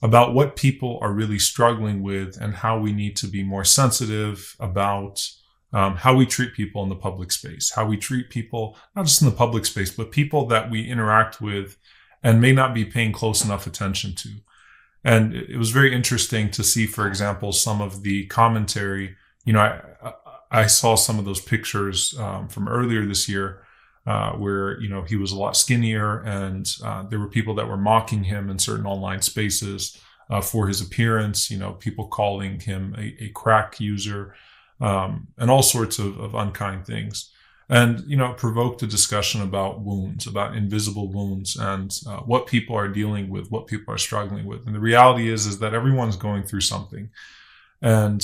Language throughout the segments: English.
about what people are really struggling with and how we need to be more sensitive about how we treat people in the public space, how we treat people, not just in the public space, but people that we interact with and may not be paying close enough attention to. And it was very interesting to see, for example, some of the commentary. I saw some of those pictures from earlier this year where, he was a lot skinnier, and there were people that were mocking him in certain online spaces for his appearance, people calling him a crack user, and all sorts of unkind things. And, it provoked a discussion about wounds, about invisible wounds, and what people are dealing with, what people are struggling with. And the reality is that everyone's going through something. And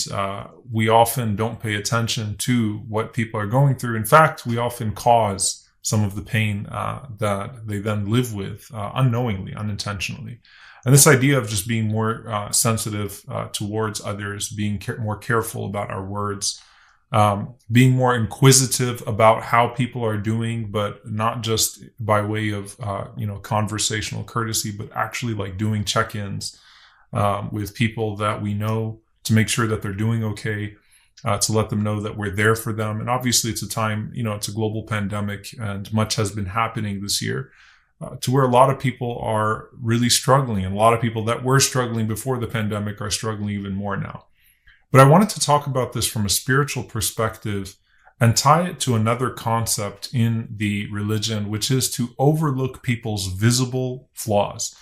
we often don't pay attention to what people are going through. In fact, we often cause some of the pain that they then live with unknowingly, unintentionally. And this idea of just being more sensitive towards others, being more careful about our words, being more inquisitive about how people are doing, but not just by way of, conversational courtesy, but actually like doing check-ins with people that we know, to make sure that they're doing okay, to let them know that we're there for them. And obviously it's a time, it's a global pandemic, and much has been happening this year to where a lot of people are really struggling. And a lot of people that were struggling before the pandemic are struggling even more now. But I wanted to talk about this from a spiritual perspective and tie it to another concept in the religion, which is to overlook people's visible flaws.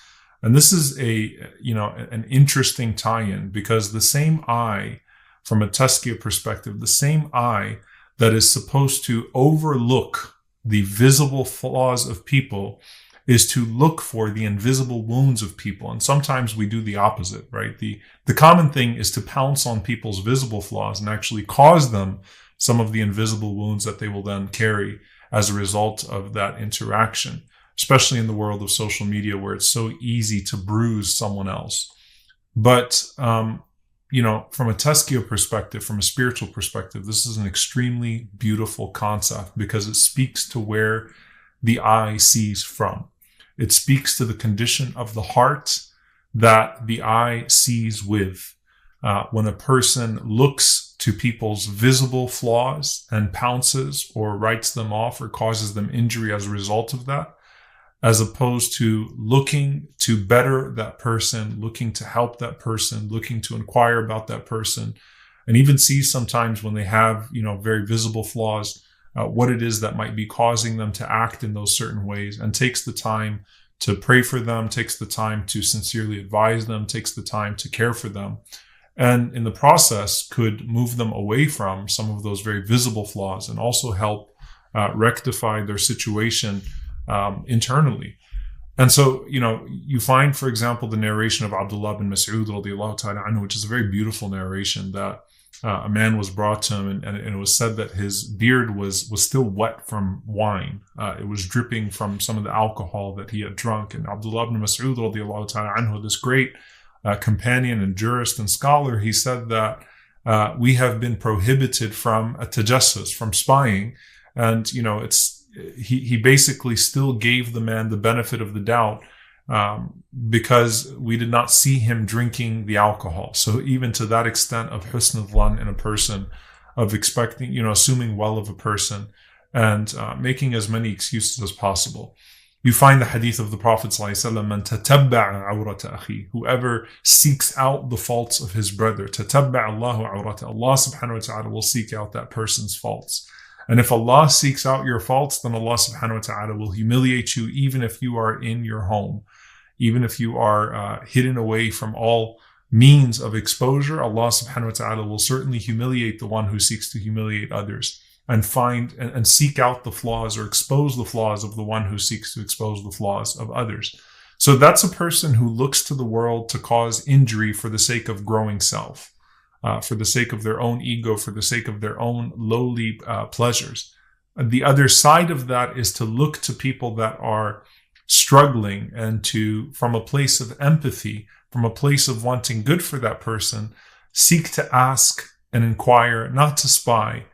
And this is an interesting tie-in, because the same eye, from a tazkiyah perspective, the same eye that is supposed to overlook the visible flaws of people is to look for the invisible wounds of people. And sometimes we do the opposite, right? The common thing is to pounce on people's visible flaws and actually cause them some of the invisible wounds that they will then carry as a result of that interaction, especially in the world of social media, where it's so easy to bruise someone else. But, from a tazkiyah perspective, from a spiritual perspective, this is an extremely beautiful concept, because it speaks to where the eye sees from. It speaks to the condition of the heart that the eye sees with. When a person looks to people's visible flaws and pounces or writes them off or causes them injury as a result of that, as opposed to looking to better that person, looking to help that person, looking to inquire about that person, and even see sometimes when they have, very visible flaws, what it is that might be causing them to act in those certain ways, and takes the time to pray for them, takes the time to sincerely advise them, takes the time to care for them, and in the process could move them away from some of those very visible flaws, and also help rectify their situation internally. And so, you find, for example, the narration of Abdullah bin Mas'ud radiallahu ta'ala anhu, which is a very beautiful narration, that a man was brought to him, and it was said that his beard was still wet from wine. It was dripping from some of the alcohol that he had drunk. And Abdullah bin Mas'ud radiallahu ta'ala anhu, this great companion and jurist and scholar, he said that we have been prohibited from a tajassus, from spying. And, he basically still gave the man the benefit of the doubt, because we did not see him drinking the alcohol. So even to that extent of husn al-dhan in a person, of expecting, assuming well of a person, and making as many excuses as possible. You find the hadith of the Prophet ﷺ, "Man tatabba'a awrata akhi," whoever seeks out the faults of his brother, tatabba'a Allahu awrata, Allah subhanahu wa ta'ala will seek out that person's faults. And if Allah seeks out your faults, then Allah subhanahu wa ta'ala will humiliate you, even if you are in your home. Even if you are hidden away from all means of exposure, Allah subhanahu wa ta'ala will certainly humiliate the one who seeks to humiliate others, and find and seek out the flaws, or expose the flaws of the one who seeks to expose the flaws of others. So that's a person who looks to the world to cause injury for the sake of growing self. For the sake of their own ego, for the sake of their own lowly pleasures. The other side of that is to look to people that are struggling, and to, from a place of empathy, from a place of wanting good for that person, seek to ask and inquire, not to spy,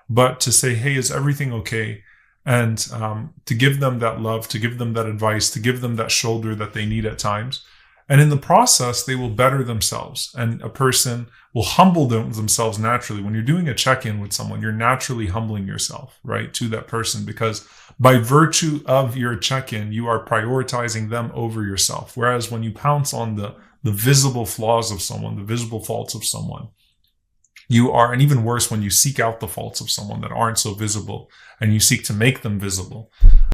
but to say, hey, is everything okay? And to give them that love, to give them that advice, to give them that shoulder that they need at times. And in the process, they will better themselves. And a person will humble themselves naturally. When you're doing a check-in with someone, you're naturally humbling yourself, right, to that person, because by virtue of your check-in, you are prioritizing them over yourself. Whereas when you pounce on the visible flaws of someone, the visible faults of someone, you are, and even worse, when you seek out the faults of someone that aren't so visible and you seek to make them visible,